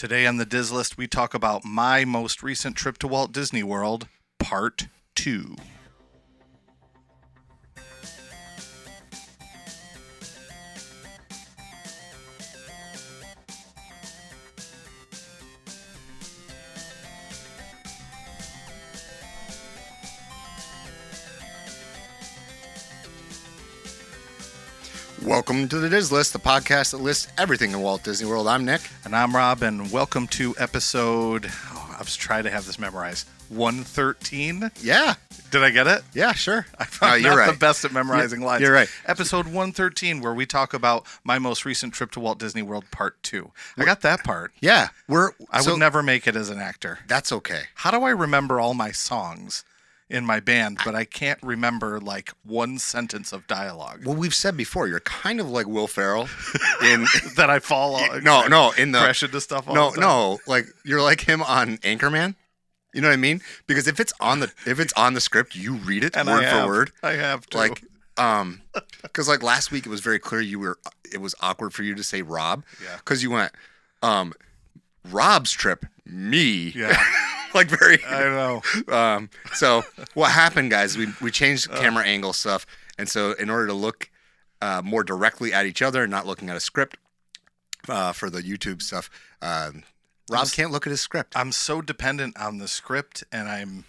Today on the Diz List, we talk about my most recent trip to Walt Disney World, Part 2. Welcome to the Diz List, the podcast that lists everything in Walt Disney World. I'm Nick. And I'm Rob, and welcome to episode, I was trying to have this memorized, 113? Yeah. Did I get it? Yeah, sure. I'm you're not right. the best at memorizing lines. You're right. Episode 113, where we talk about my most recent trip to Walt Disney World, Part 2. I got that part. Yeah. I would never make it as an actor. That's okay. How do I remember all my songs in my band, but I can't remember like one sentence of dialogue? Well, we've said before, you're kind of like Will Ferrell in That I fall crash into stuff all the time. like you're like him on Anchorman. You know what I mean? Because if it's on the script, you read it word for word. I have to. Like because like last week it was very clear it was awkward for you to say Rob. Yeah. Because you went Rob's trip, me. Yeah. Like very I know. So what happened, guys, we changed camera angle stuff, and so in order to look more directly at each other and not looking at a script for the YouTube stuff, Rob can't look at his script. I'm so dependent on the script, and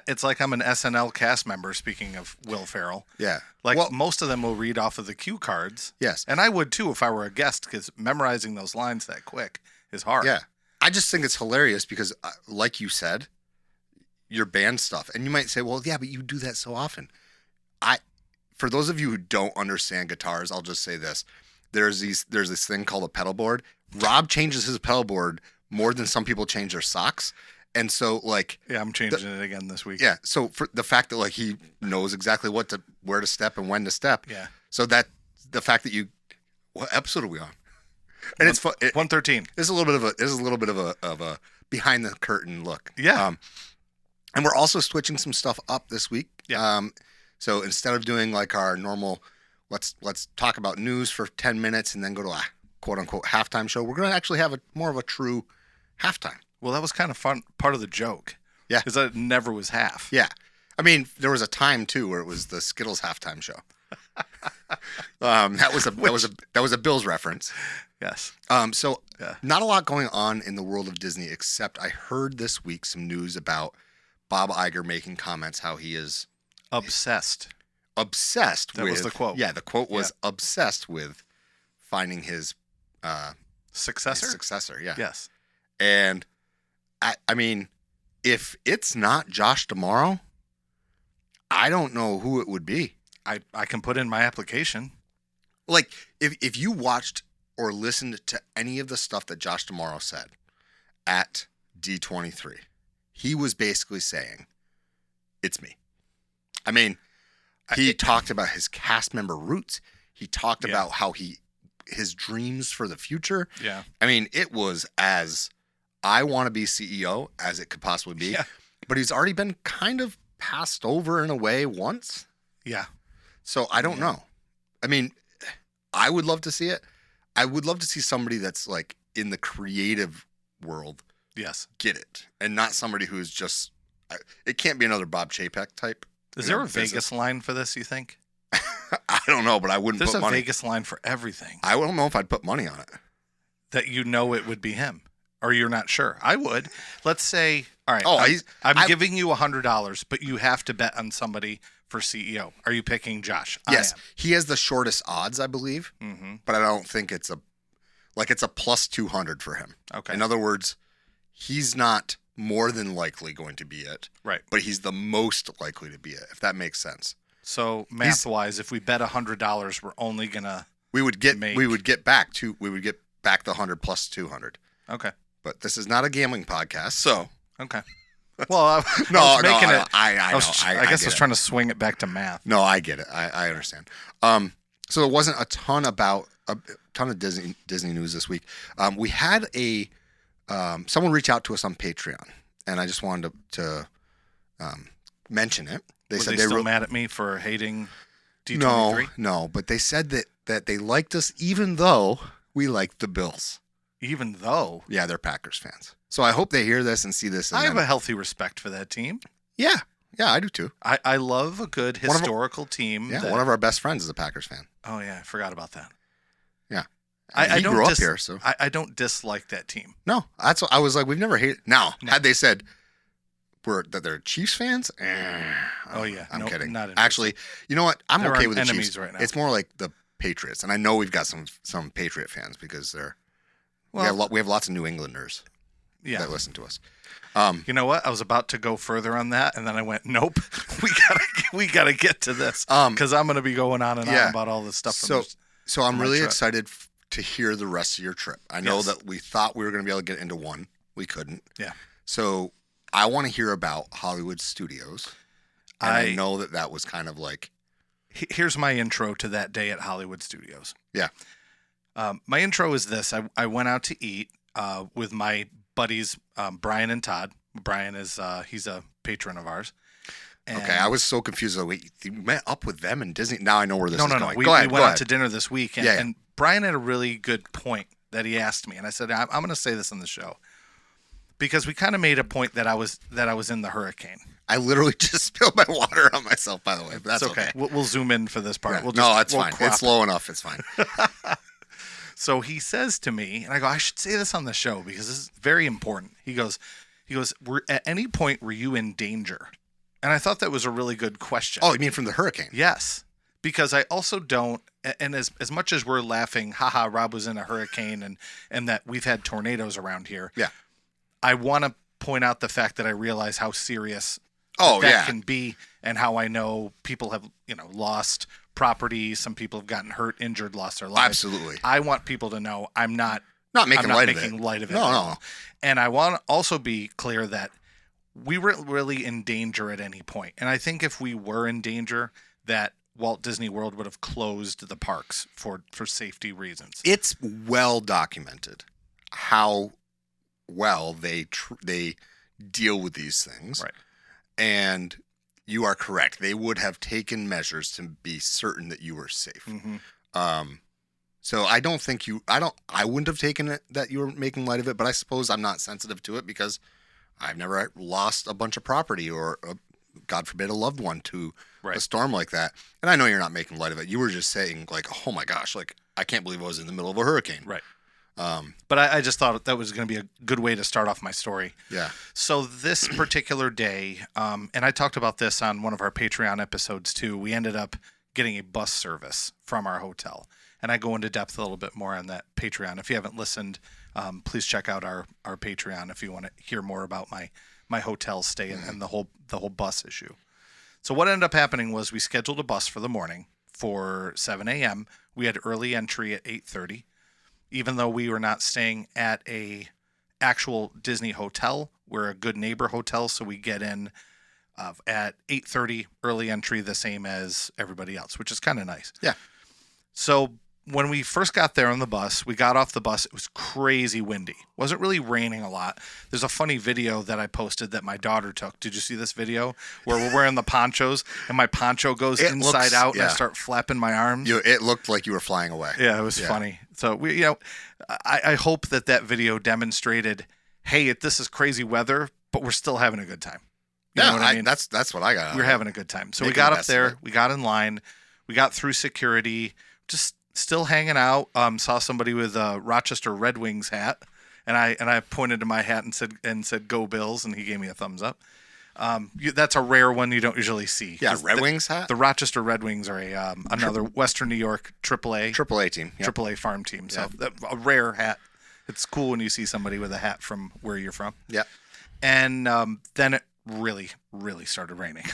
it's like I'm an SNL cast member, speaking of Will Ferrell. Yeah. Like, Well, most of them will read off of the cue cards. Yes. And I would, too, if I were a guest, because memorizing those lines that quick is hard. Yeah. I just think it's hilarious because, like you said, your band stuff. And you might say, well, yeah, but you do that so often. For those of you who don't understand guitars, I'll just say this. There's this thing called a pedal board. Rob changes his pedal board more than some people change their socks. And so, like... Yeah, I'm changing it again this week. Yeah, so for the fact that, like, he knows exactly where to step and when to step. Yeah. So that, the fact that you... What episode are we on? And it's fun. 113. This is a little bit of a behind the curtain look. Yeah. And we're also switching some stuff up this week. Yeah. So instead of doing like our normal, let's talk about news for 10 minutes and then go to a quote unquote halftime show, we're going to actually have more of a true halftime. Well, that was kind of fun. Part of the joke. Yeah. Because it never was half. Yeah. I mean, there was a time too where it was the Skittles halftime show. That was a Bills reference. Yes. So Yeah. not a lot going on in the world of Disney, except I heard this week some news about Bob Iger making comments how he is Obsessed. obsessed That with... was the quote. Yeah, the quote was obsessed with finding his Successor? yeah. Yes. And I mean, if it's not Josh tomorrow, I don't know who it would be. I can put in my application. Like, if you watched or listened to any of the stuff that Josh Tomorrow said at D23, he was basically saying, it's me. I mean, he talked about his cast member roots. He talked about how his dreams for the future. Yeah. I mean, it was as I want to be CEO as it could possibly be. Yeah. But he's already been kind of passed over in a way once. Yeah. So I don't know. I mean, I would love to see it. I would love to see somebody that's like in the creative world Yes. get it, and not somebody who's just. It can't be another Bob Chapek type. Is there a Vegas line for this, you think? I don't know, but I wouldn't There's put a money. Vegas line for everything. I don't know if I'd put money on it. That you know it would be him. Or you're not sure. I would. Let's say, all right, Oh, I'm giving you $100, but you have to bet on somebody for CEO. Are you picking Josh? Yes, I am. he has the shortest odds, I believe, but I don't think it's a plus 200 for him. Okay. In other words, he's not more than likely going to be it. Right. But he's the most likely to be it, if that makes sense. So math-wise, if we bet $100, we're only gonna We would get make- back the 100 plus 200. Okay. But this is not a gambling podcast, so Okay. Well, I was no, making it. I I guess I was trying to swing it back to math. No, I get it. I understand. So there wasn't a ton of Disney news this week. We had someone reach out to us on Patreon, and I just wanted to mention it. Were they still mad at me for hating D23? No, but they said that they liked us even though we liked the Bills. Even though Yeah, they're Packers fans. So I hope they hear this and see this. And I have a healthy respect for that team. Yeah, I do too. I love a good historical team. Yeah, one of our best friends is a Packers fan. Oh yeah, I forgot about that. Yeah, I he don't grew up here, so I don't dislike that team. no, that's what I was like. We've never hated. Now, had they said that they're Chiefs fans, Oh yeah, I'm kidding. Not Actually, you know what? I'm They're okay our with the enemies Chiefs right now. It's more like the Patriots, and I know we've got some Patriot fans because we have lots of New Englanders that listen to us. You know what? I was about to go further on that, and then I went, "Nope, we gotta get to this because I'm gonna be going on and on about all this stuff." So I'm really excited to hear the rest of your trip. I know that we thought we were gonna be able to get into one, we couldn't. Yeah. So I want to hear about Hollywood Studios. And I know that was kind of like. Here's my intro to that day at Hollywood Studios. Yeah. My intro is this. I went out to eat with my buddies, Brian and Todd. Brian is he's a patron of ours. And okay, I was so confused. Wait, you met up with them in Disney? Now I know where this is going. No. We went out to dinner this week, and Brian had a really good point that he asked me, and I said, I'm going to say this on the show because we kind of made a point that I was in the hurricane. I literally just spilled my water on myself, by the way. But that's okay. We'll zoom in for this part. Yeah. That's fine. It's low enough. It's fine. So he says to me, and I go, I should say this on the show because this is very important. He goes, at any point were you in danger? And I thought that was a really good question. Oh, you mean from the hurricane? Yes. Because I also don't, and as much as we're laughing, haha, Rob was in a hurricane and that we've had tornadoes around here. Yeah. I want to point out the fact that I realize how serious can be and how I know people have, lost property. Some people have gotten hurt, injured, lost their lives. Absolutely. I want people to know I'm not making light of it. No. And I want to also be clear that we weren't really in danger at any point. And I think if we were in danger, that Walt Disney World would have closed the parks for safety reasons. It's well documented how well they deal with these things. Right. And you are correct. They would have taken measures to be certain that you were safe. Mm-hmm. So I don't think I wouldn't have taken it that you were making light of it, but I suppose I'm not sensitive to it because I've never lost a bunch of property or, God forbid, a loved one to a storm like that. And I know you're not making light of it. You were just saying like, oh my gosh, like I can't believe I was in the middle of a hurricane. Right. But I just thought that was going to be a good way to start off my story. Yeah. So this particular day, and I talked about this on one of our Patreon episodes too, we ended up getting a bus service from our hotel. And I go into depth a little bit more on that Patreon. If you haven't listened, please check out our Patreon if you want to hear more about my hotel stay and the whole bus issue. So what ended up happening was we scheduled a bus for the morning for 7 a.m. We had early entry at 8:30. Even though we were not staying at a actual Disney hotel, we're a Good Neighbor hotel, so we get in at 8:30 early entry, the same as everybody else, which is kind of nice. Yeah. So when we first got there on the bus, we got off the bus. It was crazy windy. Wasn't really raining a lot. There's a funny video that I posted that my daughter took. Did you see this video where we're wearing the ponchos and my poncho goes inside out and I start flapping my arms? It looked like you were flying away. Yeah, it was funny. So I hope that video demonstrated, hey, this is crazy weather, but we're still having a good time. You know what I mean? That's what I got. We're having a good time. So we got up there, we got in line, we got through security, just still hanging out. Saw somebody with a Rochester Red Wings hat, and I pointed to my hat and said "Go Bills," and he gave me a thumbs up. That's a rare one you don't usually see. Yeah, Red Wings hat. The Rochester Red Wings are another Western New York AAA team, AAA farm team. So a rare hat. It's cool when you see somebody with a hat from where you're from. Yeah, and then it really, really started raining,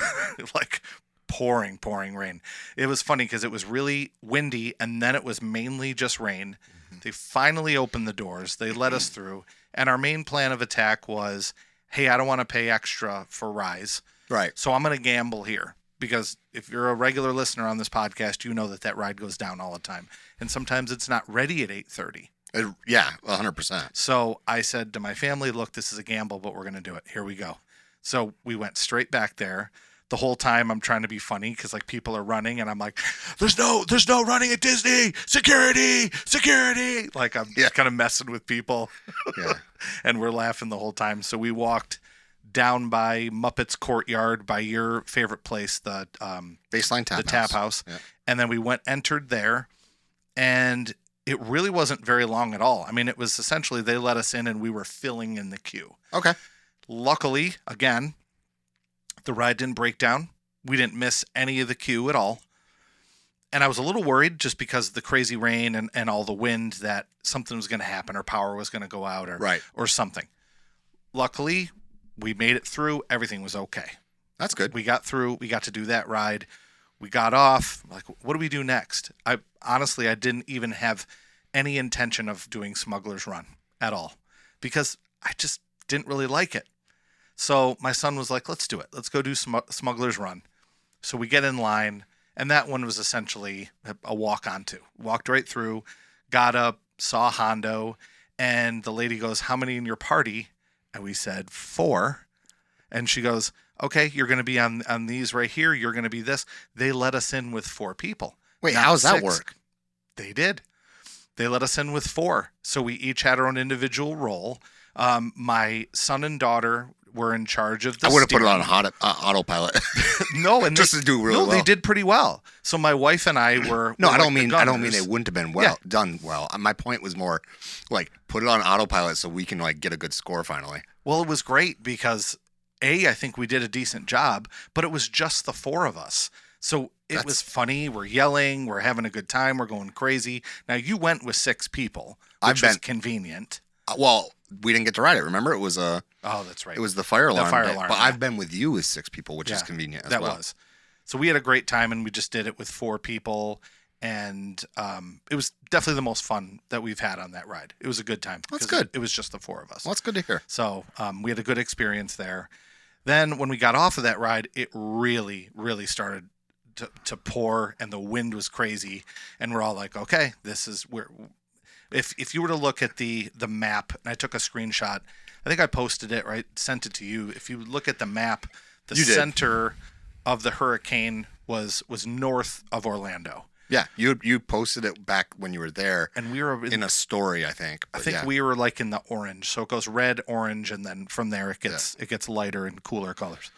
like pouring rain. It was funny because it was really windy, and then it was mainly just rain. Mm-hmm. They finally opened the doors. They let us through, and our main plan of attack was, hey, I don't want to pay extra for Rise. Right. So I'm going to gamble here because if you're a regular listener on this podcast, you know that ride goes down all the time. And sometimes it's not ready at 8:30. Yeah, 100%. So I said to my family, look, this is a gamble, but we're going to do it. Here we go. So we went straight back there. the whole time I'm trying to be funny because like people are running and I'm like, there's no running at Disney. Security. Like I'm kind of messing with people. Yeah. And we're laughing the whole time. So we walked down by Muppets Courtyard by your favorite place, the Baseline Tap the Tap House. Yeah. And then we entered there, and it really wasn't very long at all. I mean, it was essentially they let us in and we were filling in the queue. Okay. Luckily, again, the ride didn't break down. We didn't miss any of the queue at all. And I was a little worried just because of the crazy rain and all the wind that something was going to happen or power was going to go out or something. Luckily, we made it through. Everything was okay. That's good. We got through. We got to do that ride. We got off. Like, what do we do next? I didn't even have any intention of doing Smuggler's Run at all because I just didn't really like it. So my son was like, let's do it. Let's go do Smuggler's Run. So we get in line, and that one was essentially a walk-on too. Walked right through, got up, saw Hondo, and the lady goes, how many in your party? And we said 4. And she goes, okay, you're going to be on these right here. You're going to be this. They let us in with 4 people. Wait, how does that work? They did. They let us in with 4. So we each had our own individual role. My son and daughter were in charge of the I would have put it on autopilot. No, and just to do really well. They did pretty well. So my wife and I were. No, were I don't like mean they wouldn't have been done well. My point was more like put it on autopilot so we can like get a good score finally. Well, it was great because I think we did a decent job, but it was just the 4 of us. So it was funny. We're yelling. We're having a good time. We're going crazy. Now you went with 6 people, which was convenient. Well, we didn't get to ride it. Remember, it was oh, that's right. It was the fire alarm. But yeah. I've been with you with 6 people, which is convenient as well. That was. So we had a great time, and we just did it with 4 people, and it was definitely the most fun that we've had on that ride. It was a good time. That's good. It was just the 4 of us. Well, that's good to hear. So we had a good experience there. Then when we got off of that ride, it really, really started to pour, and the wind was crazy, and we're all like, okay, this is where. If you were to look at the map, and I took a screenshot, I think I posted it, right? Sent it to you. If you look at the map, the center of the hurricane was north of Orlando. Yeah, you posted it back when you were there, and we were in a story, I think. I think we were like in the orange, so it goes red, orange, and then from there it gets lighter and cooler colors.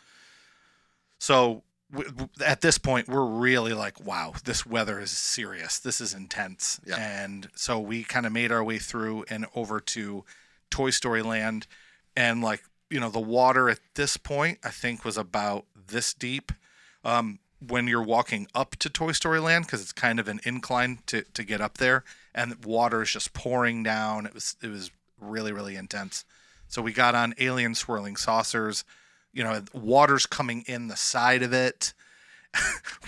So at this point, we're really like, wow, this weather is serious. This is intense. Yeah. And so we kind of made our way through and over to Toy Story Land. And like, the water at this point, I think was about this deep. When you're walking up to Toy Story Land, because it's kind of an incline to get up there, and water is just pouring down. It was really, really intense. So we got on alien swirling saucers. Water's coming in the side of it.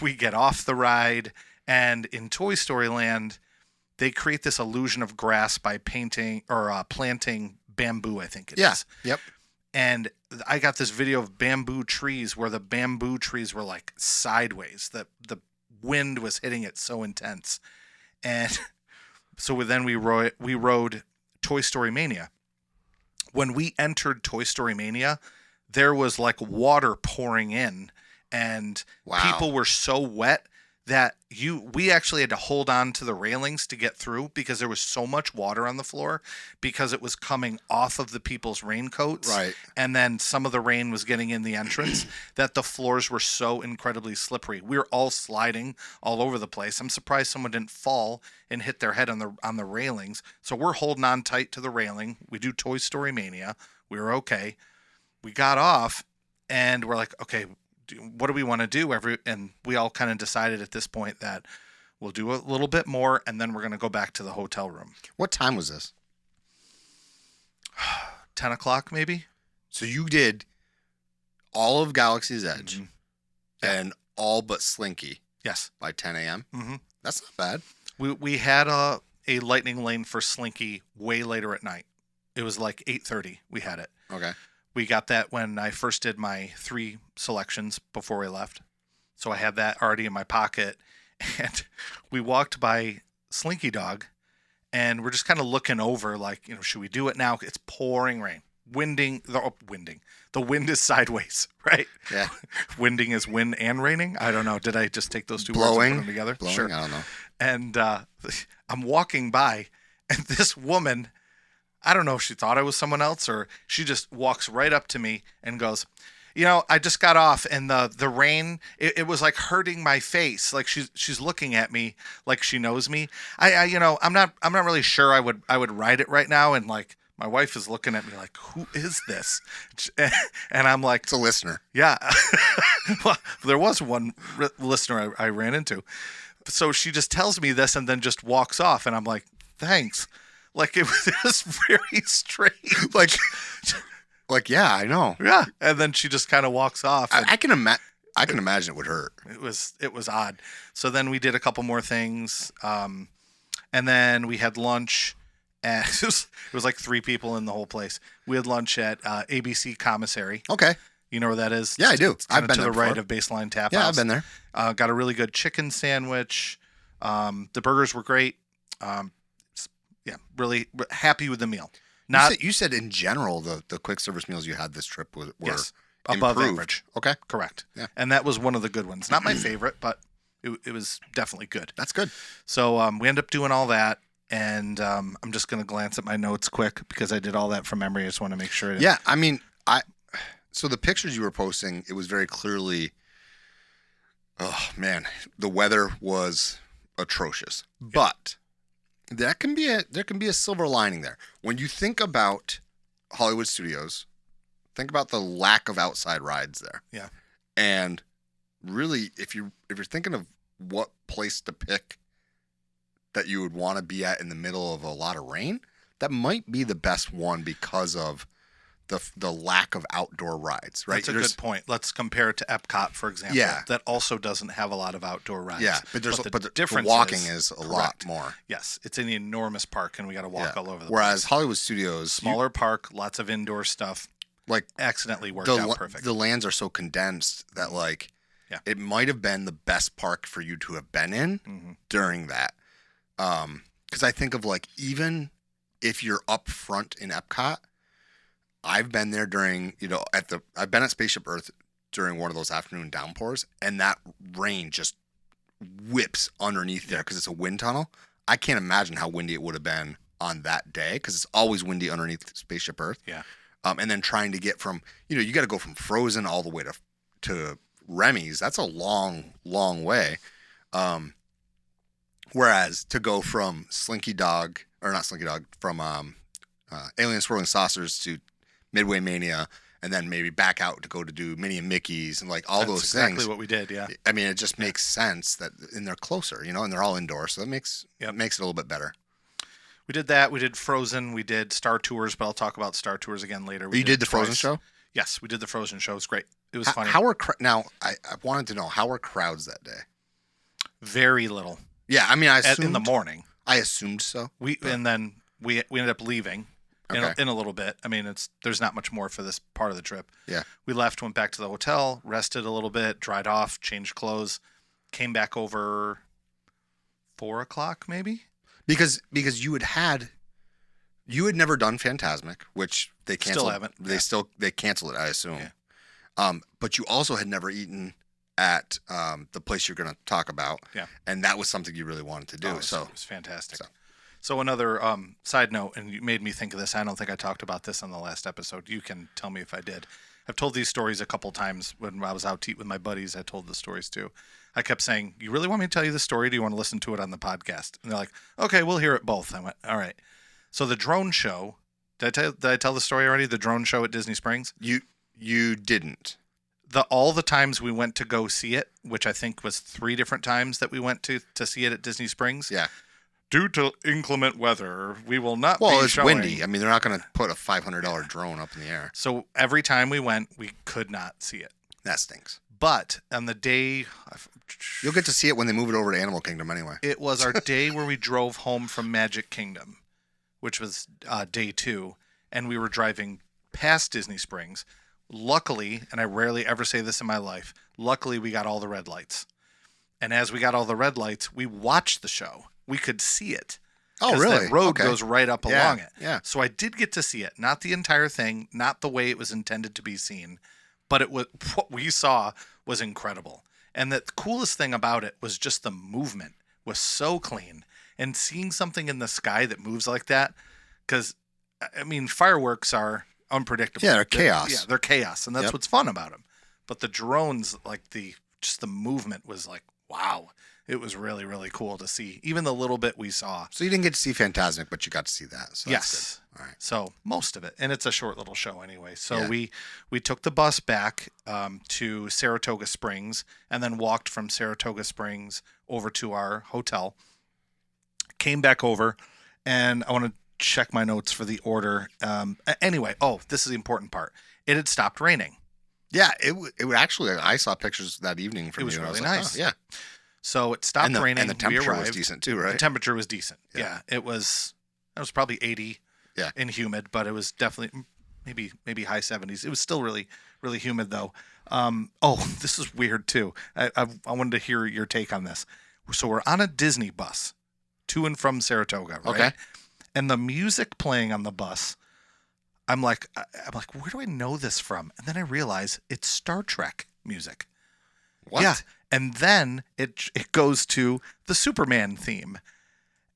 We get off the ride, and in Toy Story Land, they create this illusion of grass by painting or planting bamboo, I think it is. Yep. And I got this video of bamboo trees where the bamboo trees were like sideways. The wind was hitting it so intense. And so then we rode Toy Story Mania. When we entered Toy Story Mania, there was like water pouring in, and people were so wet that we actually had to hold on to the railings to get through because there was so much water on the floor because it was coming off of the people's raincoats. Right. And then some of the rain was getting in the entrance that the floors were so incredibly slippery. We were all sliding all over the place. I'm surprised someone didn't fall and hit their head on the railings. So we're holding on tight to the railing. We do Toy Story Mania. We were okay. We got off and we're like, okay, what do we want to do? And we all kind of decided at this point that we'll do a little bit more and then we're going to go back to the hotel room. What time was this? 10 o'clock maybe. So you did all of Galaxy's Edge and all but Slinky. Yes. By 10 a.m. Mm-hmm. That's not bad. We had a lightning lane for Slinky way later at night. It was like 8:30 we had it. Okay. We got that when I first did my 3 selections before we left. So I had that already in my pocket. And we walked by Slinky Dog, and we're just kind of looking over like, should we do it now? It's pouring rain. The wind is sideways, right? Yeah. Winding is wind and raining. I don't know. Did I just take those two words and put them together? Blowing, Sure. I don't know. And I'm walking by, and this woman, I don't know if she thought I was someone else or she just walks right up to me and goes, I just got off, and the rain, it was like hurting my face. Like she's looking at me like she knows me. I'm not really sure I would ride it right now, and like my wife is looking at me like, who is this? And I'm like, It's a listener. yeah. Well, there was one listener I ran into. So she just tells me this and then just walks off, and I'm like, thanks. Like it was very strange. Like, yeah, I know. Yeah, and then she just kind of walks off. I can imagine it would hurt. It was odd. So then we did a couple more things, and then we had lunch. And it was like 3 people in the whole place. We had lunch at ABC Commissary. Okay. You know where that is? Yeah, I do. It's I've been to there the right before. of Baseline Tap Yeah, House. I've been there. Got a really good chicken sandwich. The burgers were great. Really happy with the meal. You said in general the quick service meals you had this trip were Yes, above improved. average. Okay, Correct. Yeah. And that was one of the good ones. Not my favorite, but it was definitely good. that's good. So we ended up doing all that, and I'm just going to glance at my notes quick because I did all that from memory. I just want to make sure. Yeah, I mean, so the pictures you were posting, it was very clearly, oh man, the weather was atrocious. Yeah. But there can be a silver lining there. When you think about Hollywood Studios, think about the lack of outside rides there. Yeah. And really, if you're thinking of what place to pick that you would want to be at in the middle of a lot of rain, that might be the best one because of the lack of outdoor rides, right? That's a good point. Let's compare it to Epcot, for example. Yeah. That also doesn't have a lot of outdoor rides. Yeah, but the difference walking is a lot correct. more. Yes, it's an enormous park, and we got to walk all over the Whereas place. Hollywood Studios, Smaller park, lots of indoor stuff. like Accidentally worked out perfect. the lands are so condensed that it might have been the best park for you to have been in during that. Because I think of even if you're up front in Epcot, I've been there during I've been at Spaceship Earth during one of those afternoon downpours, and that rain just whips underneath there because it's a wind tunnel. I can't imagine how windy it would have been on that day because it's always windy underneath Spaceship Earth. Yeah. And then trying to get from, you got to go from Frozen all the way to Remy's. That's a long, long way. Whereas to go from from Alien Swirling Saucers to Midway Mania, and then maybe back out to go to do Minnie and Mickey's and all That's those exactly things. what we did, yeah. I mean, it just makes sense and they're closer, and they're all indoors, so that makes it a little bit better. We did that. We did Frozen. We did Star Tours, but I'll talk about Star Tours again later. You did the Frozen show? Yes, we did the Frozen show. It was great. It was funny. Now, I wanted to know, how were crowds that day? Very little. Yeah, I mean, I assumed In the morning. I assumed so. And then we ended up leaving Okay. in a little bit. I mean, there's not much more for this part of the trip. Yeah. We left, went back to the hotel, rested a little bit, dried off, changed clothes, came back over 4:00 maybe. Because you had never done Fantasmic, which they canceled. Still haven't. They canceled it, I assume. Yeah. But you also had never eaten at the place you're going to talk about. Yeah. And that was something you really wanted to do. It so was fantastic. So another side note, and you made me think of this. I don't think I talked about this on the last episode. You can tell me if I did. I've told these stories a couple times when I was out to eat with my buddies. I told the stories too. I kept saying, "You really want me to tell you the story? Do you want to listen to it on the podcast?" And they're like, "Okay, we'll hear it both." I went, "All right." So the drone show. Did I tell the story already? The drone show at Disney Springs. You didn't. All the times we went to go see it, which I think was 3 different times that we went to see it at Disney Springs. Yeah. Due to inclement weather, we will not Well, be it's showing. windy. I mean, they're not going to put a $500 drone up in the air. So every time we went, we could not see it. That stinks. But on the day, You'll get to see it when they move it over to Animal Kingdom anyway. it was our day where we drove home from Magic Kingdom, which was day 2, and we were driving past Disney Springs. Luckily, and I rarely ever say this in my life, luckily we got all the red lights. And as we got all the red lights, we watched the show. We could see it. Oh, 'Cause really? That road Okay. goes right up along it. Yeah. So I did get to see it. Not the entire thing, not the way it was intended to be seen, but it was what we saw was incredible. And the coolest thing about it was just the movement was so clean. And seeing something in the sky that moves like that, because, I mean, fireworks are unpredictable. Yeah, they're chaos. Yeah, they're chaos, and that's Yep. what's fun about them. But the drones, like the movement was like, wow. It was really, really cool to see. Even the little bit we saw. So you didn't get to see Fantasmic, but you got to see that. So that's Yes. good. All right. So most of it, and it's a short little show anyway. So Yeah. we took the bus back to Saratoga Springs, and then walked from Saratoga Springs over to our hotel. Came back over, and I want to check my notes for the order. Anyway, this is the important part. It had stopped raining. Yeah, it would actually. I saw pictures that evening from It was you. And I really like, nice. Oh, yeah, So it stopped raining. and the temperature we was arrived. decent too, The right? temperature was decent. Yeah. It was probably 80 Yeah. and humid, but it was definitely maybe high 70s. It was still really, really humid though. This is weird too. I wanted to hear your take on this. So we're on a Disney bus to and from Saratoga, right? Okay. And the music playing on the bus, I'm like, where do I know this from? And then I realize it's Star Trek music. What? Yeah. And then it goes to the Superman theme.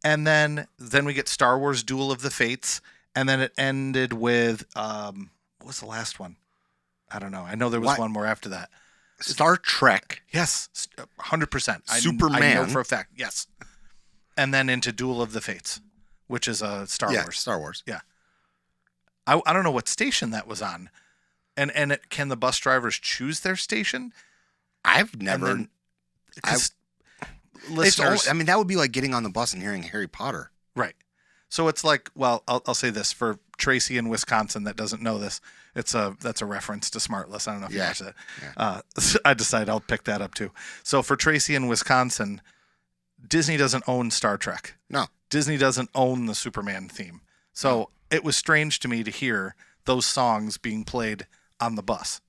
And then we get Star Wars Duel of the Fates. And then it ended with, what was the last one? I don't know. I know there was What? one more after that. Star Trek. Yes, 100%. I know Superman. for a fact. Yes. And then into Duel of the Fates, which is a Star Yeah, Wars. Star Wars. Yeah. I don't know what station that was on. And can the bus drivers choose their station? I've never. Because It's listeners, I mean, that would be like getting on the bus and hearing Harry Potter. right. So it's like, well, I'll say this for Tracy in Wisconsin that doesn't know this. That's a reference to Smartless. I don't know if you Yeah. watched that. Yeah. I decided I'll pick that up too. So for Tracy in Wisconsin, Disney doesn't own Star Trek. No. Disney doesn't own the Superman theme. So it was strange to me to hear those songs being played on the bus.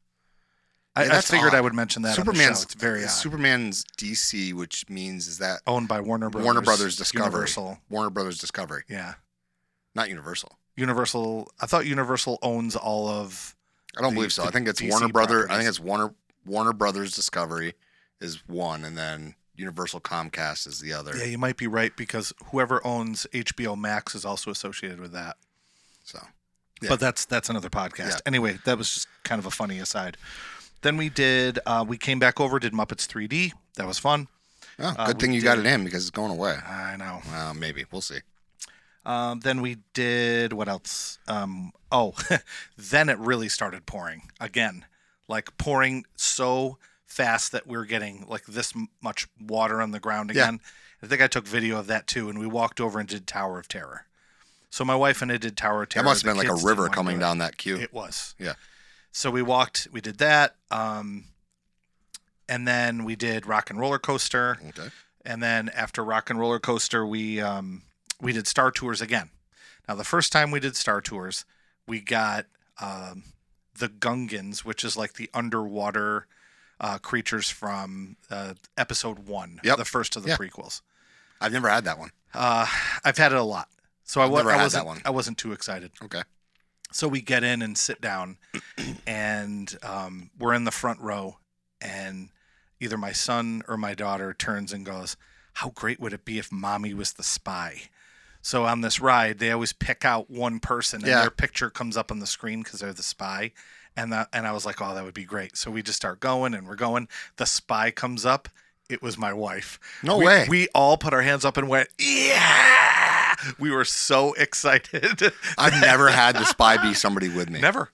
Yeah, I that's figured odd. I would mention that on the show. It's very odd. Superman's DC, which means is that Owned by Warner Brothers. Warner Brothers Discovery. Universal. Warner Brothers Discovery, Yeah. not Universal. Universal. I thought Universal owns all of. I don't The- believe so. the I think it's DC Warner Brothers. I properties. think it's Warner Brothers Discovery is one, and then Universal Comcast is the other. Yeah, you might be right because whoever owns HBO Max is also associated with that. So, yeah. But that's another podcast. Yeah. Anyway, that was just kind of a funny aside. Then we came back over, did Muppets 3D. That was fun. Oh, good we thing you got did- it in because it's going away. I know. Well, maybe we'll see. Then we did what else? Then it really started pouring again, like pouring so fast that we were getting like this much water on the ground Yeah. again. I think I took video of that too, and we walked over and did Tower of Terror. So my wife and I did Tower of Terror. That must The have been like kids a didn't river wanna coming do it. down that queue. It was. Yeah. So we did that, and then we did Rock and Roller Coaster. Okay. And then after Rock and Roller Coaster, we did Star Tours again. Now, the first time we did Star Tours, we got the Gungans, which is like the underwater creatures from Episode 1, Yep. the first of the Yeah. prequels. I've never had that one. I've had it a lot, so never had that one. I wasn't too excited. Okay. So we get in and sit down, and we're in the front row, and either my son or my daughter turns and goes, "How great would it be if Mommy was the spy?" So on this ride, they always pick out one person, and Yeah. their picture comes up on the screen because they're the spy. And I was like, "Oh, that would be great." So we just start going, and we're going. The spy comes up. It was my wife. No way. We all put our hands up and went, "Yeah!" We were so excited. I've never had the spy be somebody with me. Never.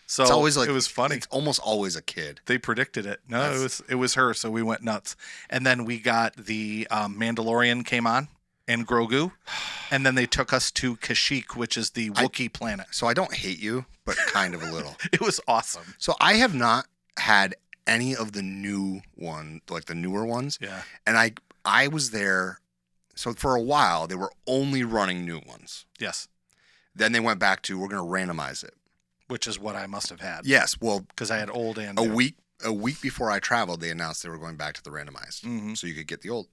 So It's always like it was funny. It's almost always a kid. They predicted it. No, That's- it was her. So we went nuts. And then we got the Mandalorian came on and Grogu, and then they took us to Kashyyyk, which is the Wookiee planet. So I don't hate you, but kind of a little. It was awesome. So I have not had any of the new one, like the newer ones. Yeah. And I was there. So for a while, they were only running new ones. Yes. Then they went back to we're going to randomize it. Which is what I must have had. Yes. Well, Because I had old and a new. week before I traveled, they announced they were going back to the randomized, Mhm. so you could get the old.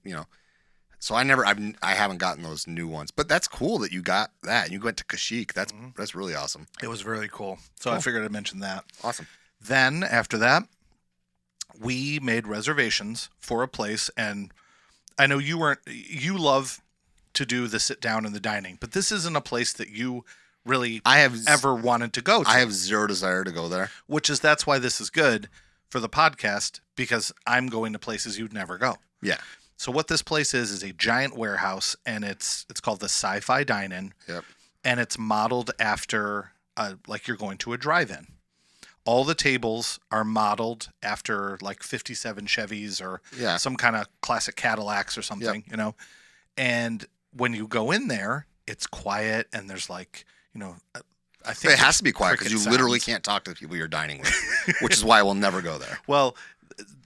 So I haven't gotten those new ones, but that's cool that you got that. You went to Kashyyyk. That's really awesome. It was really cool. So I figured I'd mention that. Awesome. Then after that, we made reservations for a place, and I know you love to do the sit down and the dining, but this isn't a place that you really ever wanted to go to. I have zero desire to go there. That's why this is good for the podcast, because I'm going to places you'd never go. Yeah. So what this place is a giant warehouse, and it's called the Sci-Fi Dine-In. Yep. And it's modeled after like you're going to a drive-in. All the tables are modeled after like 57 Chevys or some kind of classic Cadillacs or something, you know. And when you go in there, it's quiet, and there's like, you know, I think it has to be quiet because you sounds. literally can't talk to the people you're dining with, which is why we'll never go there. Well,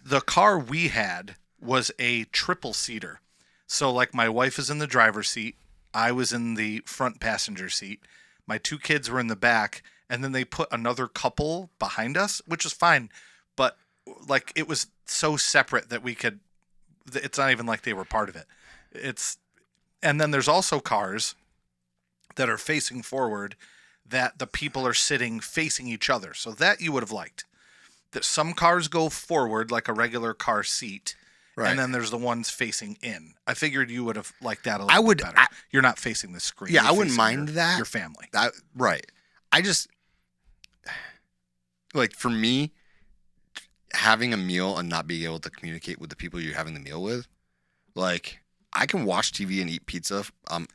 the car we had was a triple seater. So like my wife is in the driver's seat, I was in the front passenger seat, my 2 kids were in the back, and then they put another couple behind us, which is fine, but like it was so separate that it's not even like they were part of it. And then there's also cars that are facing forward that the people are sitting facing each other. So that you would have liked. That some cars go forward like a regular car seat, and then there's the ones facing in. I figured you would have liked that a little bit better. You're not facing the screen. Yeah, I wouldn't mind that. Your family. Right. I just, like, for me, having a meal and not being able to communicate with the people you're having the meal with, like, I can watch TV and eat pizza,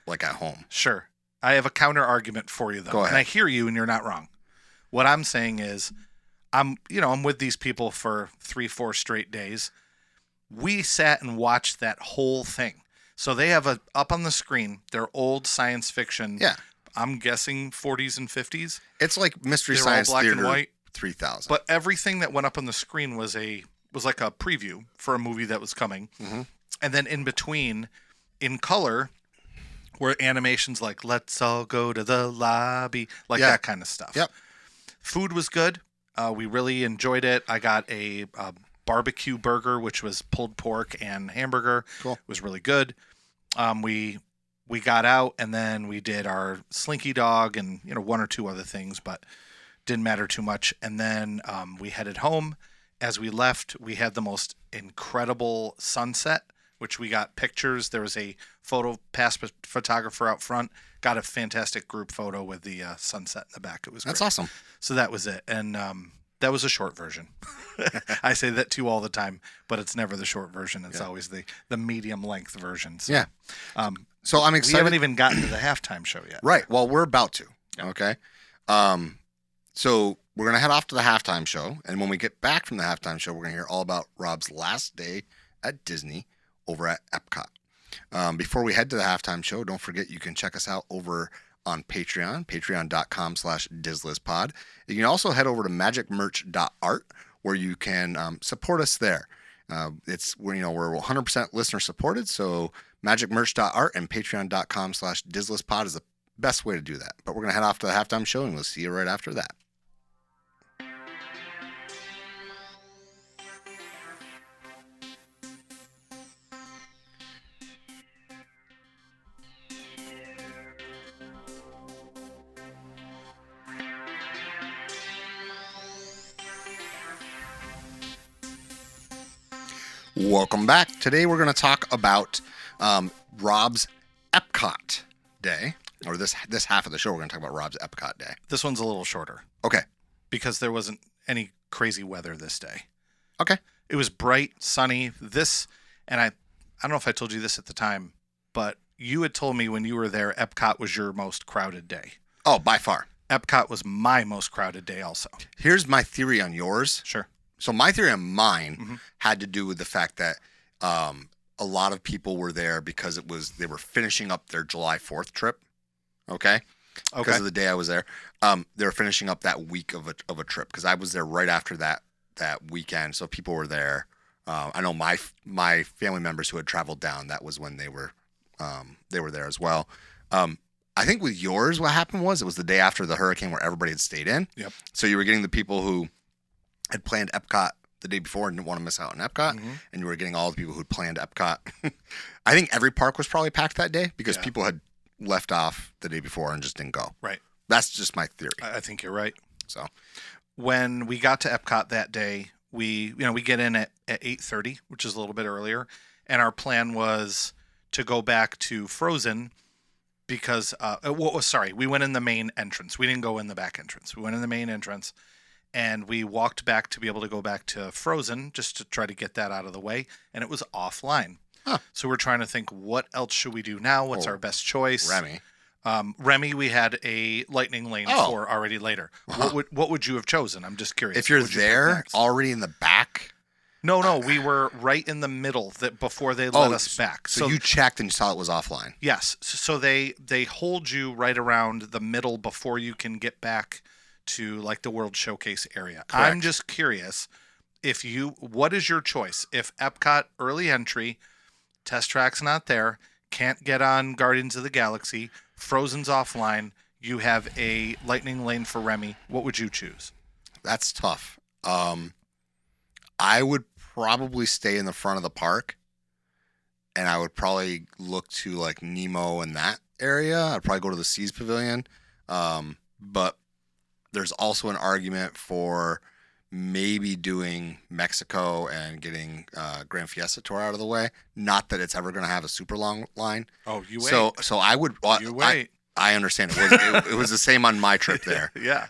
like, at home. Sure. I have a counter argument for you, though. Go ahead. And I hear you, and you're not wrong. What I'm saying is, I'm with these people for 3-4 straight days. We sat and watched that whole thing. So they have up on the screen, their old science fiction. Yeah. I'm guessing 40s and 50s. It's like Mystery They're Science all black Theater and white. 3000. But everything that went up on the screen was like a preview for a movie that was coming. Mm-hmm. And then in between, in color, were animations like "Let's all go to the lobby," like that kind of stuff. Yep. Food was good. We really enjoyed it. I got a barbecue burger, which was pulled pork and hamburger. Cool. It was really good. We got out, and then we did our slinky dog and 1 or 2 other things, but didn't matter too much. And then we headed home. As we left, we had the most incredible sunset, which we got pictures. There was a pass photographer out front, got a fantastic group photo with the sunset in the back. It was That's great. awesome. So that was it. And that was a short version. I say that to you all the time, but it's never the short version. It's always the medium length version. So, yeah. So I'm excited. We haven't even gotten to the halftime show yet. Right. Well, we're about to. Yeah. Okay. So we're going to head off to the halftime show. And when we get back from the halftime show, we're going to hear all about Rob's last day at Disney over at Epcot. Before we head to the halftime show, don't forget you can check us out over on Patreon, patreon.com/DizListPod. You can also head over to magicmerch.art where you can support us there. We're 100% listener supported, so magicmerch.art and patreon.com/DizListPod is the best way to do that. But we're going to head off to the halftime show, and we'll see you right after that. Welcome back. Today we're going to talk about Rob's Epcot Day, or this half of the show we're going to talk about Rob's Epcot Day. This one's a little shorter. Okay. Because there wasn't any crazy weather this day. Okay. It was bright, sunny. And I don't know if I told you this at the time, but you had told me when you were there, Epcot was your most crowded day. Oh, by far. Epcot was my most crowded day also. Here's my theory on yours. Sure. So my theory on mine had to do with the fact that a lot of people were there because they were finishing up their July 4th trip. Okay. Because of the day I was there. They were finishing up that week of a trip because I was there right after that weekend. So people were there. I know my family members who had traveled down, that was when they were there as well. I think with yours, what happened was it was the day after the hurricane where everybody had stayed in. Yep. So you were getting the people who had planned Epcot the day before and didn't want to miss out on Epcot, Mm-hmm. and you were getting all the people who'd planned Epcot. I think every park was probably packed that day because people had left off the day before and just didn't go. Right. That's just my theory. I think you're right. So when we got to Epcot that day, we get in at 8:30, which is a little bit earlier, and our plan was to go back to Frozen because we went in the main entrance. We didn't go in the back entrance. We went in the main entrance, and we walked back to be able to go back to Frozen just to try to get that out of the way, and it was offline. Huh. So we're trying to think, what else should we do now? What's our best choice? Remy. Remy, we had a lightning lane for already later. What would you have chosen? I'm just curious. If you're there already in the back. No, we were right in the middle before they let us back. So you checked and saw it was offline. Yes. So they hold you right around the middle before you can get back to like the World Showcase area. Correct. I'm just curious what is your choice? If Epcot early entry, Test Track's not there, can't get on Guardians of the Galaxy, Frozen's offline, you have a lightning lane for Remy, what would you choose? That's tough. I would probably stay in the front of the park, and I would probably look to like Nemo and that area. I'd probably go to the Seas Pavilion. But there's also an argument for maybe doing Mexico and getting Grand Fiesta Tour out of the way. Not that it's ever going to have a super long line. Oh, you wait. So I would. Well, you wait. I understand. It was the same on my trip there. Yeah.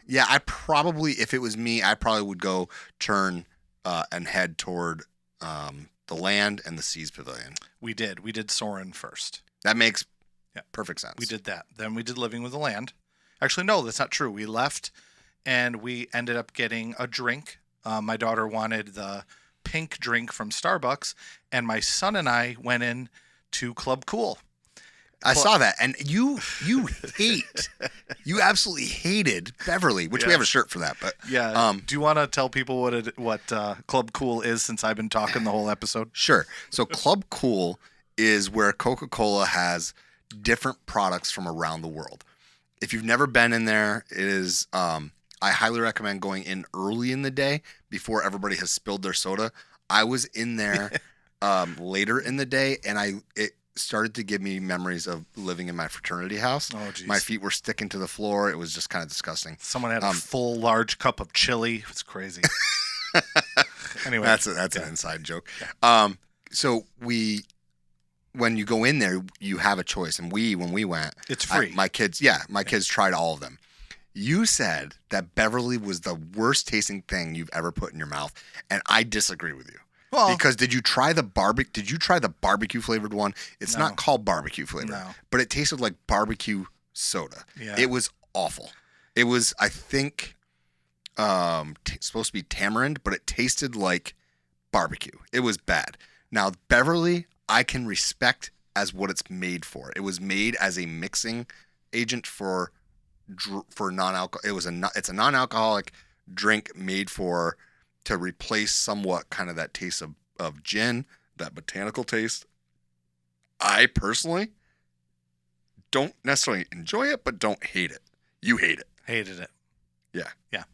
Yeah, I probably, if it was me, I probably would go turn and head toward the Land and the Seas Pavilion. We did Soarin' first. That makes perfect sense. We did that. Then we did Living with the Land. Actually, no, that's not true. We left, and we ended up getting a drink. My daughter wanted the pink drink from Starbucks, and my son and I went in to Club Cool. I saw that, and you absolutely hated Beverly, which we have a shirt for that. But do you want to tell people what Club Cool is, since I've been talking the whole episode? Sure. So Club Cool is where Coca-Cola has different products from around the world. If you've never been in there, it is. I highly recommend going in early in the day before everybody has spilled their soda. I was in there later in the day, and it started to give me memories of living in my fraternity house. Oh, geez. My feet were sticking to the floor. It was just kind of disgusting. Someone had a full large cup of chili. It's crazy. Anyway, that's an inside joke. So when you go in there, you have a choice, and when we went, it's free. My kids tried all of them. You said that Beverly was the worst tasting thing you've ever put in your mouth, and I disagree with you. Well, because did you try the barbecue flavored one? It's not called barbecue flavored, but it tasted like barbecue soda. Yeah. It was awful. It was, I think, supposed to be tamarind, but it tasted like barbecue. It was bad. Now, Beverly, I can respect as what it's made for. It was made as a mixing agent for non-alcohol. It's a non-alcoholic drink made to replace somewhat kind of that taste of gin, that botanical taste. I personally don't necessarily enjoy it, but don't hate it. You hate it. Hated it. Yeah. Yeah.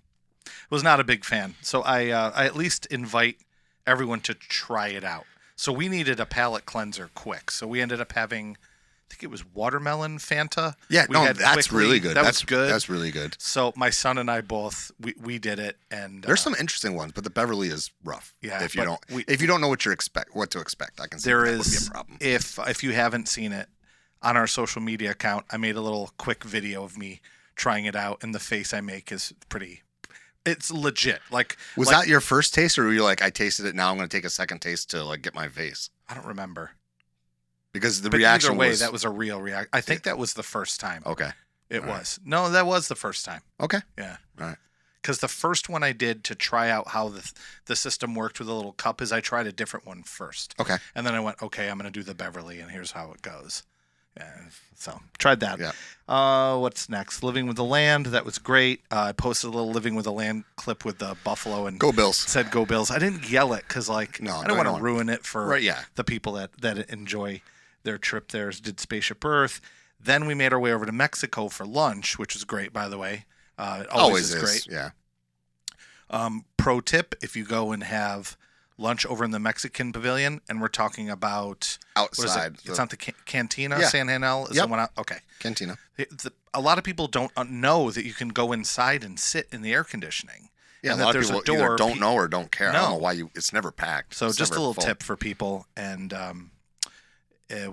Was not a big fan. So I at least invite everyone to try it out. So we needed a palate cleanser quick. So we ended up having, I think it was watermelon Fanta. Yeah, that's really good. That's good. That's really good. So my son and I both, we did it, and there's some interesting ones, but the Beverly is rough. Yeah, if you don't know what to expect, I can see that would be a problem. If you haven't seen it, on our social media account, I made a little quick video of me trying it out, and the face I make is it's legit. Was that your first taste, or were you like, I tasted it, now I'm going to take a second taste to get my face? I don't remember. Because the reaction either way, that was a real reaction. I think that was the first time. Okay. It was. Right. No, that was the first time. Okay. Yeah. All right. Because the first one I did to try out how the system worked with a little cup is I tried a different one first. Okay. And then I went, okay, I'm going to do the Beverly, and here's how it goes. Yeah, so tried that. Yeah. What's next? Living with the Land. That was great. I posted a little Living with the Land clip with the buffalo and Go Bills. Said Go Bills. I didn't yell it because I don't want to ruin it for the people that enjoy their trip there. Did Spaceship Earth. Then we made our way over to Mexico for lunch, which was great, by the way. It always is great. Yeah. Pro tip: if you go and have lunch over in the Mexican Pavilion, and we're talking about Outside. It's not the Cantina. Yeah. San Janel is Yep. the one out. Okay. Cantina. A lot of people don't know that you can go inside and sit in the air conditioning. Yeah, and a that lot of there's people a door. either don't know or don't care. I don't No. know why it's never packed. So It's just a never little full. tip for people. And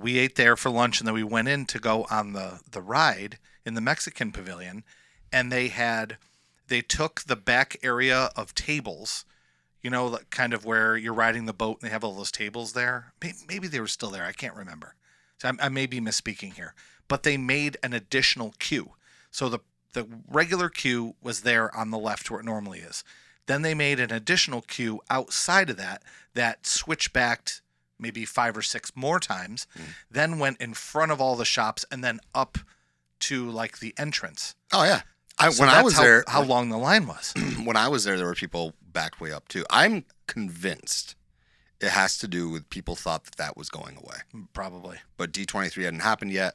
we ate there for lunch, and then we went in to go on the ride in the Mexican Pavilion, and they took the back area of tables, like kind of where you're riding the boat, and they have all those tables there. Maybe they were still there. I can't remember. So I may be misspeaking here, but they made an additional queue. So the regular queue was there on the left where it normally is. Then they made an additional queue outside of that switched back maybe 5 or 6 more times, then went in front of all the shops and then up to like the entrance. Oh yeah. So When I was there, how long the line was. when I was there were people backed way up too. I'm convinced it has to do with people thought that was going away. Probably. But D23 hadn't happened yet.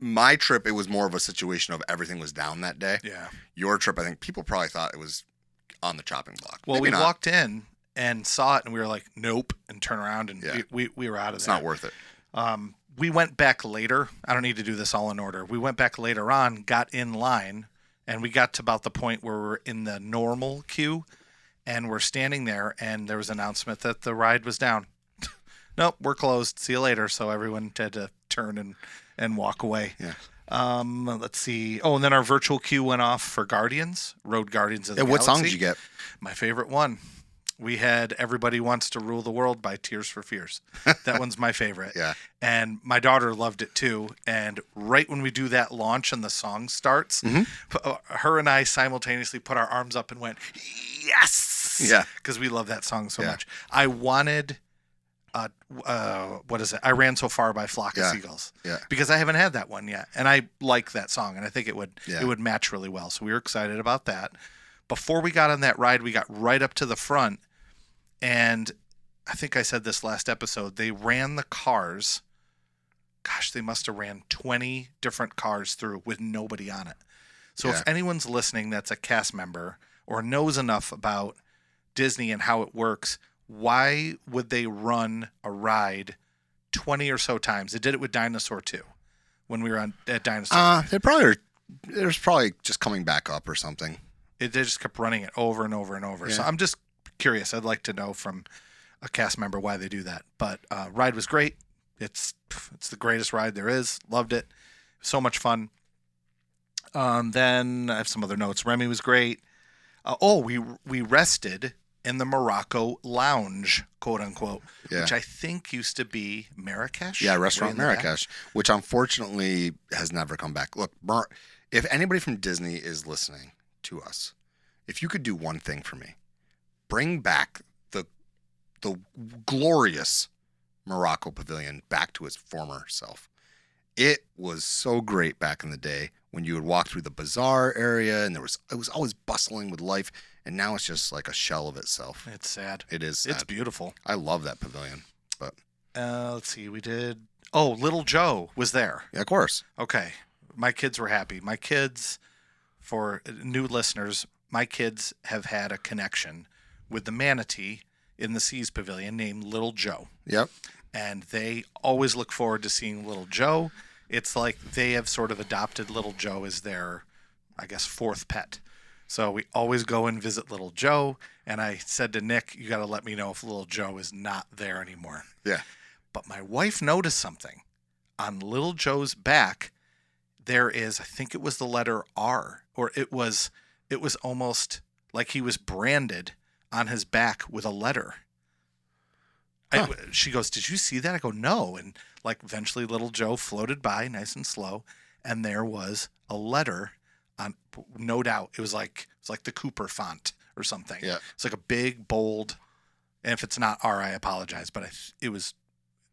My trip, it was more of a situation of everything was down that day. Yeah. Your trip, I think people probably thought it was on the chopping block. Well, Maybe we not. walked in and saw it, and we were like, nope, and turn around, and Yeah. we were out of It's there. not worth it. We went back later. I don't need to do this all in order. We went back later on, got in line, and we got to about the point where we're in the normal queue, and we're standing there, and there was an announcement that the ride was down. Nope, we're closed. See you later. So everyone had to turn and walk away. Yeah. Let's see. Oh, and then our virtual queue went off for Guardians, Road Guardians of the What Galaxy. song did you get? My favorite one. We had Everybody Wants to Rule the World by Tears for Fears. That one's my favorite. Yeah. And my daughter loved it too. And right when we do that launch and the song starts, her and I simultaneously put our arms up and went, yes! Yeah. Because we love that song so Yeah. much. I wanted, what is it? I Ran So Far by Flock of Yeah. Seagulls. Yeah. Because I haven't had that one yet. And I like that song. And I think it would Yeah. match really well. So we were excited about that. Before we got on that ride, we got right up to the front. And I think I said this last episode, they ran the cars. Gosh, they must have ran 20 different cars through with nobody on it. So Yeah. if anyone's listening that's a cast member or knows enough about Disney and how it works, why would they run a ride 20 or so times? They did it with Dinosaur too, when we were at Dinosaur. There's probably just coming back up or something. They just kept running it over and over and over. Yeah. So I'm just curious. I'd like to know from a cast member why they do that. But ride was great. It's the greatest ride there is. Loved it. So much fun. Then I have some other notes. Remy was great. We rested in the Morocco Lounge, quote unquote, Yeah. which I think used to be Marrakesh. Yeah, way Restaurant in the back. Marrakesh, which unfortunately has never come back. Look, if anybody from Disney is listening to us, if you could do one thing for me, bring back the glorious Morocco Pavilion back to its former self. It was so great back in the day when you would walk through the bazaar area and it was always bustling with life, and now it's just like a shell of itself. It's sad. It is sad. It's beautiful. I love that pavilion, but Let's see. We did. Oh, Little Joe was there. yeah, of course. Okay. My kids were happy. My kids, for new listeners, my kids have had a connection with the manatee in the Seas Pavilion named Little Joe. Yep. And they always look forward to seeing Little Joe. It's like they have sort of adopted Little Joe as their, I guess, 4th pet. So we always go and visit Little Joe. And I said to Nick, you got to let me know if Little Joe is not there anymore. Yeah. But my wife noticed something. On Little Joe's back, there is, I think it was the letter R, or it was almost like he was branded on his back with a letter. Huh. She goes, did you see that? I go, no. And like eventually Little Joe floated by nice and slow, and there was a letter on, no doubt. It was like the Cooper font or something. Yeah. It's like a big, bold, and if it's not R, I apologize, but it was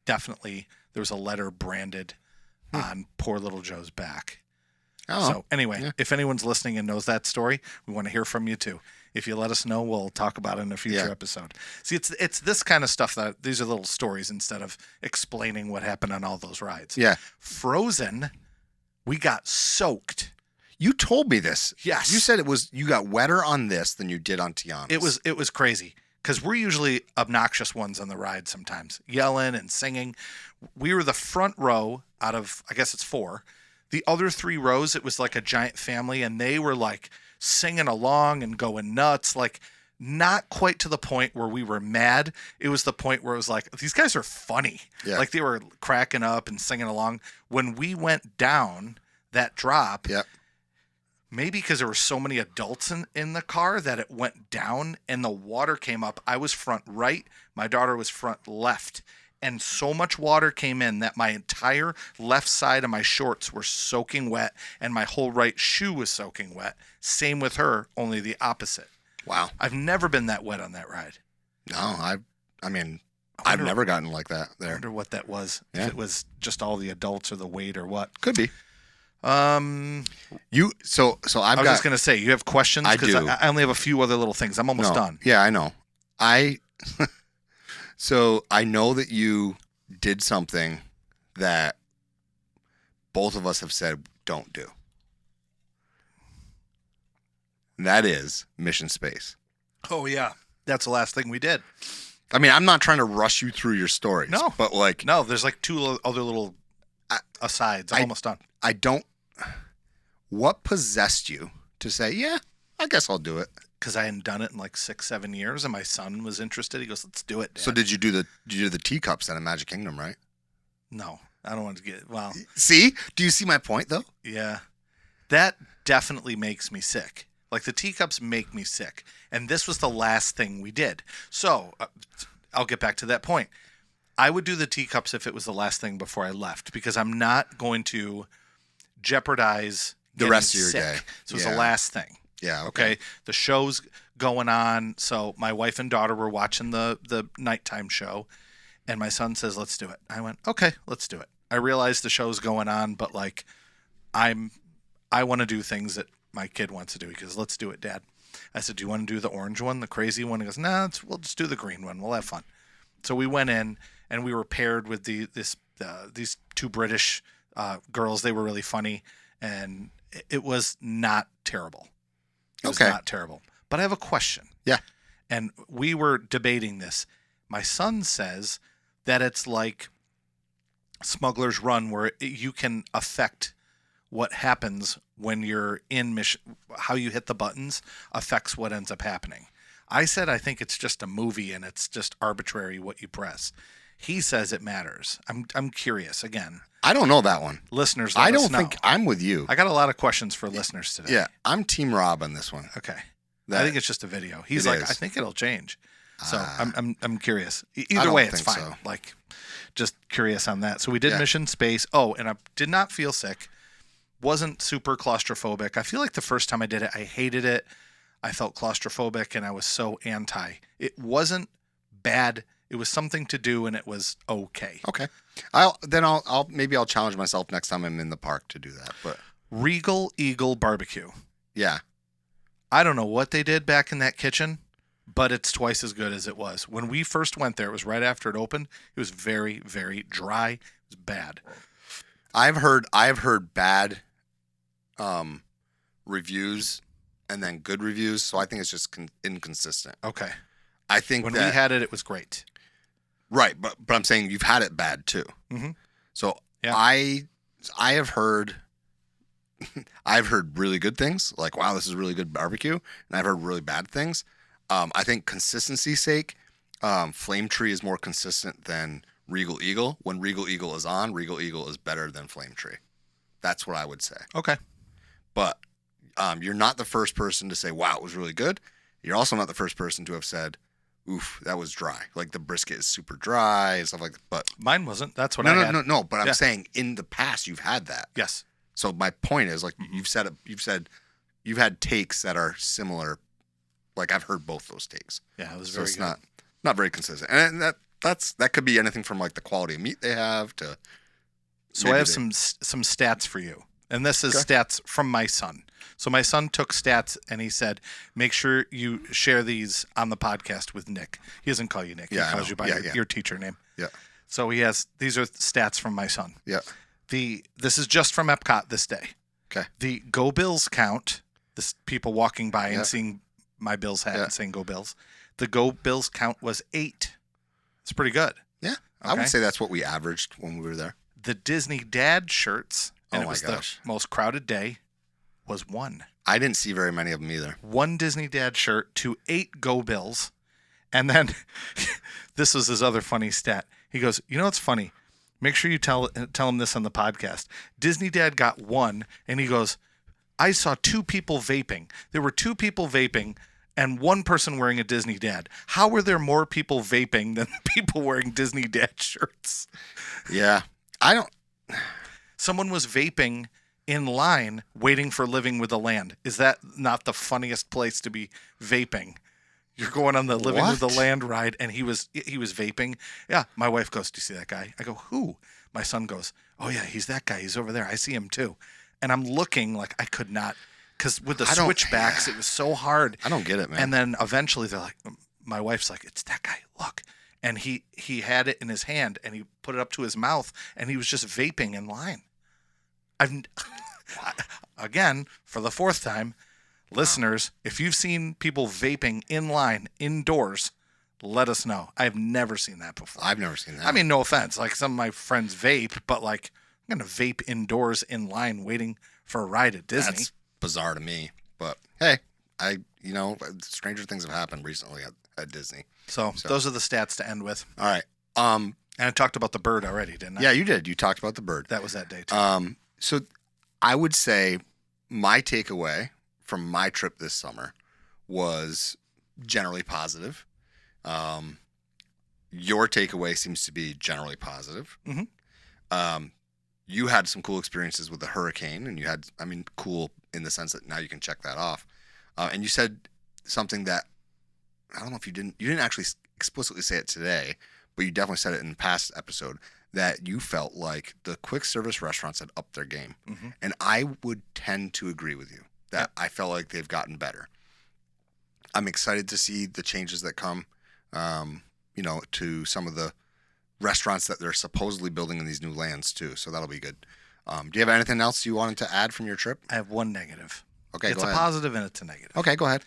definitely, there was a letter branded on poor Little Joe's back. Oh. So anyway, if anyone's listening and knows that story, we want to hear from you too. If you let us know, we'll talk about it in a future episode. See, it's this kind of stuff that these are little stories instead of explaining what happened on all those rides. Yeah. Frozen, we got soaked. You told me this. Yes. You said you got wetter on this than you did on Tiana's. It was crazy because we're usually obnoxious ones on the ride sometimes, yelling and singing. We were the front row out of, I guess it's 4. The other 3 rows, it was like a giant family, and they were like singing along and going nuts, like not quite to the point where we were mad. It was the point where it was like, these guys are funny. Yeah. Like they were cracking up and singing along. When we went down that drop, Yep. maybe because there were so many adults in the car that it went down and the water came up. I was front right. My daughter was front left. And so much water came in that my entire left side of my shorts were soaking wet and my whole right shoe was soaking wet. Same with her, only the opposite. Wow. I've never been that wet on that ride. No, I've never gotten like that I there. wonder what that was. Yeah. If it was just all the adults or the weight or what. Could be. So So I I've was got. just gonna say, you have questions? I 'Cause do. I only have a few other little things. I'm almost done. Yeah, I know. So I know that you did something that both of us have said don't do. And that is Mission Space. Oh yeah, that's the last thing we did. I mean, I'm not trying to rush you through your stories. No. But like, No, there's like 2 other little asides. I'm almost done. I don't. What possessed you to say, yeah, I guess I'll do it? Because I hadn't done it in like 6-7 years, and my son was interested. He goes, "Let's do it, Dad." So did you do the teacups at Magic Kingdom, right? No, I don't want to get. Well, See? Do you see my point though? yeah, that definitely makes me sick. Like the teacups make me sick, and this was the last thing we did. So I'll get back to that point. I would do the teacups if it was the last thing before I left, because I'm not going to jeopardize The getting rest of your sick. day. So it's Yeah. the last thing. Yeah. Okay. The show's going on. So my wife and daughter were watching the nighttime show, and my son says, "Let's do it." I went, "Okay, let's do it." I realized the show's going on, but like I want to do things that my kid wants to do. He goes, "Let's do it, Dad." I said, "Do you want to do the orange one, the crazy one?" He goes, "Nah, we'll just do the green one. We'll have fun." So we went in, and we were paired with these 2 British girls. They were really funny, and it was not terrible. It was Okay. not terrible. But I have a question. Yeah. And we were debating this. My son says that it's like Smuggler's Run, where you can affect what happens when you're in mission. How you hit the buttons affects what ends up happening. I said I think it's just a movie and it's just arbitrary what you press. He says it matters. I'm curious. Again, I don't know that one. listeners, I let us don't know. think I'm with you. I got a lot of questions for listeners today. Yeah, I'm Team Rob on this one. Okay. That- I think it's just a video. He's It like, is. I think it'll change. So Ah. I'm curious. I Either don't way, it's think fine. so. Like, just curious on that. So we did Yeah. Mission Space. Oh, and I did not feel sick. Wasn't super claustrophobic. I feel like the first time I did it, I hated it. I felt claustrophobic, and I was so anti. It wasn't bad. It was something to do, and it was okay. Okay. I'll challenge myself next time I'm in the park to do that. But Regal Eagle Barbecue. yeah. I don't know what they did back in that kitchen, but it's twice as good as it was. When we first went there, it was right after it opened. It was very, very dry. It was bad. I've heard bad reviews and then good reviews, so I think it's just inconsistent. Okay. I think When that we had it, it was great. right, but I'm saying you've had it bad too. Mhm. So Yeah. I have heard I've heard really good things, like wow, this is really good barbecue, and I've heard really bad things. I think consistency's sake, Flame Tree is more consistent than Regal Eagle. When Regal Eagle is on, Regal Eagle is better than Flame Tree. That's what I would say. Okay. But you're not the first person to say, wow, it was really good. You're also not the first person to have said, oof, that was dry. Like the brisket is super dry and stuff like that. But Mine wasn't. That's what I had. no. But I'm Yeah. saying in the past you've had that. Yes. So my point is, like you've said you've had takes that are similar. Like I've heard both those takes. Yeah, it was So very it's good. not very consistent. And that could be anything from like the quality of meat they have to. So maybe I have they- some stats for you. And this is Okay. stats from my son. So my son took stats and he said, make sure you share these on the podcast with Nick. He doesn't call you Nick. Yeah, I he calls know. you by Yeah, yeah. your teacher name. Yeah. So these are stats from my son. Yeah. This is just from Epcot this day. Okay. The Go Bills count, this people walking by Yep. and seeing my Bills hat Yeah. and saying Go Bills. The Go Bills count was 8. It's pretty good. Yeah. I Okay. would say that's what we averaged when we were there. The Disney Dad shirts, and Oh it my was gosh. the most crowded day, was 1. I didn't see very many of them either. 1 Disney Dad shirt to 8 Go Bills. And then this was his other funny stat. He goes, you know what's funny? Make sure you tell him this on the podcast. Disney Dad got 1, and he goes, I saw 2 people vaping. There were 2 people vaping and 1 person wearing a Disney Dad. How were there more people vaping than people wearing Disney Dad shirts? Yeah. I don't. Someone was vaping in line waiting for Living with the Land. Is that not the funniest place to be vaping? You're going on the Living with the What? Land ride, and he was vaping. Yeah, my wife goes, "Do you see that guy?" I go, "Who?" My son goes, "Oh yeah, he's that guy. He's over there. I see him too." And I'm looking like I could not, because with the I don't- switchbacks, it was so hard. I don't get it, man. And then eventually they're like, my wife's like, "It's that guy. Look." And he had it in his hand, and he put it up to his mouth, and he was just vaping in line. Again, for the 4th time, listeners, if you've seen people vaping in line indoors, let us know. I've never seen that before. I've never seen that. I mean, no offense. Like, some of my friends vape, but like, I'm going to vape indoors in line waiting for a ride at Disney. that's bizarre to me. But hey, stranger things have happened recently at Disney. So those are the stats to end with. All right. And I talked about the bird already, didn't I? Yeah, you did. You talked about the bird. That was that day too. So I would say my takeaway from my trip this summer was generally positive. Your takeaway seems to be generally positive. Mm-hmm. You had some cool experiences with the hurricane, and cool in the sense that now you can check that off. And you said something that I don't know if you didn't actually explicitly say it today, but you definitely said it in the past episode, that you felt like the quick service restaurants had upped their game. Mm-hmm. And I would tend to agree with you that I felt like they've gotten better. I'm excited to see the changes that come, to some of the restaurants that they're supposedly building in these new lands too. So that'll be good. Do you have anything else you wanted to add from your trip? I have one negative. Okay, It's go a ahead. positive and it's a negative. Okay, go ahead.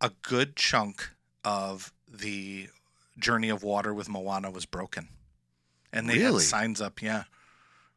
A good chunk of the Journey of Water with Moana was broken. And they had Really? signs up, yeah.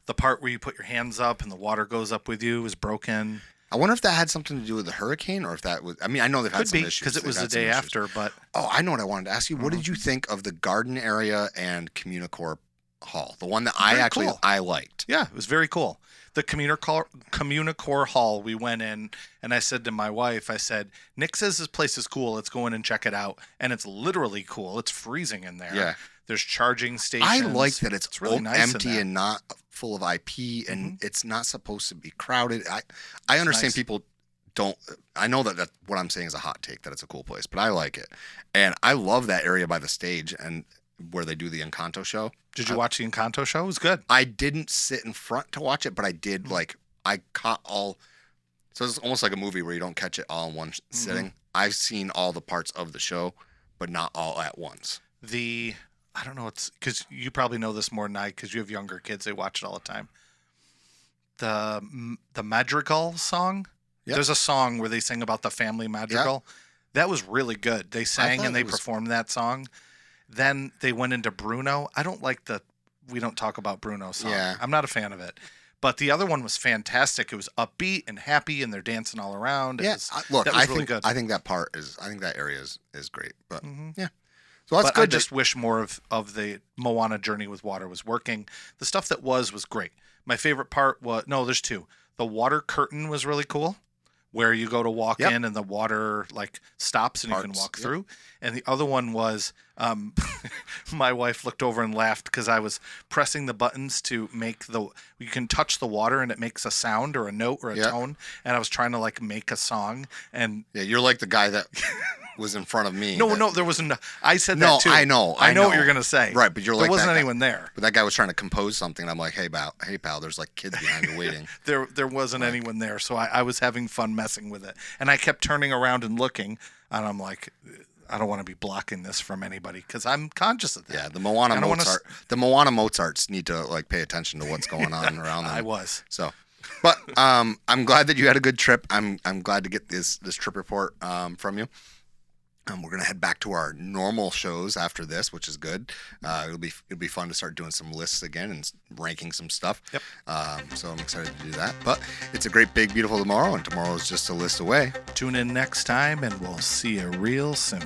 The part where you put your hands up and the water goes up with you is broken. I wonder if that had something to do with the hurricane, or if that was. I mean, I know they've had Could some be, issues. because it They've was the had some day issues. after, but Oh, I know what I wanted to ask you. What did you think of the garden area and Communicore Hall? The one that Very cool. I liked. yeah, it was very cool. The Communicore Hall, we went in, and I said to my wife, I said, Nick says this place is cool. Let's go in and check it out. And it's literally cool. It's freezing in there. Yeah. There's charging stations. I like that it's really nice in empty there. and not full of IP, and it's not supposed to be crowded. I understand nice. people don't. I know that what I'm saying is a hot take, that it's a cool place, but I like it, and I love that area by the stage and where they do the Encanto show. Did you watch the Encanto show? It was good. I didn't sit in front to watch it, but I did I caught all. So it's almost like a movie where you don't catch it all in one sitting. I've seen all the parts of the show, but not all at once. I don't know, it's because you probably know this more than I, because you have younger kids. They watch it all the time. The Madrigal song. Yep. There's a song where they sing about the family Madrigal. That was really good. They sang thought and they it was- performed that song. Then they went into Bruno. I don't like We Don't Talk About Bruno song. Yeah. I'm not a fan of it. But the other one was fantastic. It was upbeat and happy, and they're dancing all around. Yeah, look, that was I really think good. I think that area is great. But Mhm. yeah, so that's But good. I just wish more of the Moana Journey with Water was working. The stuff that was great. My favorite part was, there's 2. The water curtain was really cool, where you go to walk Yep. in and the water stops and you can Parts, walk yep. through. And the other one was, my wife looked over and laughed because I was pressing the buttons to make you can touch the water and it makes a sound or a note or a Yep. tone. And I was trying to make a song, and yeah, you're like the guy that was in front of me. no, there wasn't. I said No, that too. I know what you're gonna say. Right, but you're there like wasn't that guy. anyone there. But that guy was trying to compose something, and I'm like, hey pal, there's kids behind you waiting. There wasn't anyone there, so I was having fun messing with it, and I kept turning around and looking, and I'm like, I don't want to be blocking this from anybody because I'm conscious of that. Yeah, the Moana I don't wanna Mozarts need to pay attention to what's going on around them. I was. So But I'm glad that you had a good trip. I'm glad to get this trip report from you. We're gonna head back to our normal shows after this, which is good. It'll be fun to start doing some lists again and ranking some stuff. Yep. So I'm excited to do that. But it's a great, big, beautiful tomorrow, and tomorrow is just a list away. Tune in next time, and we'll see you real soon.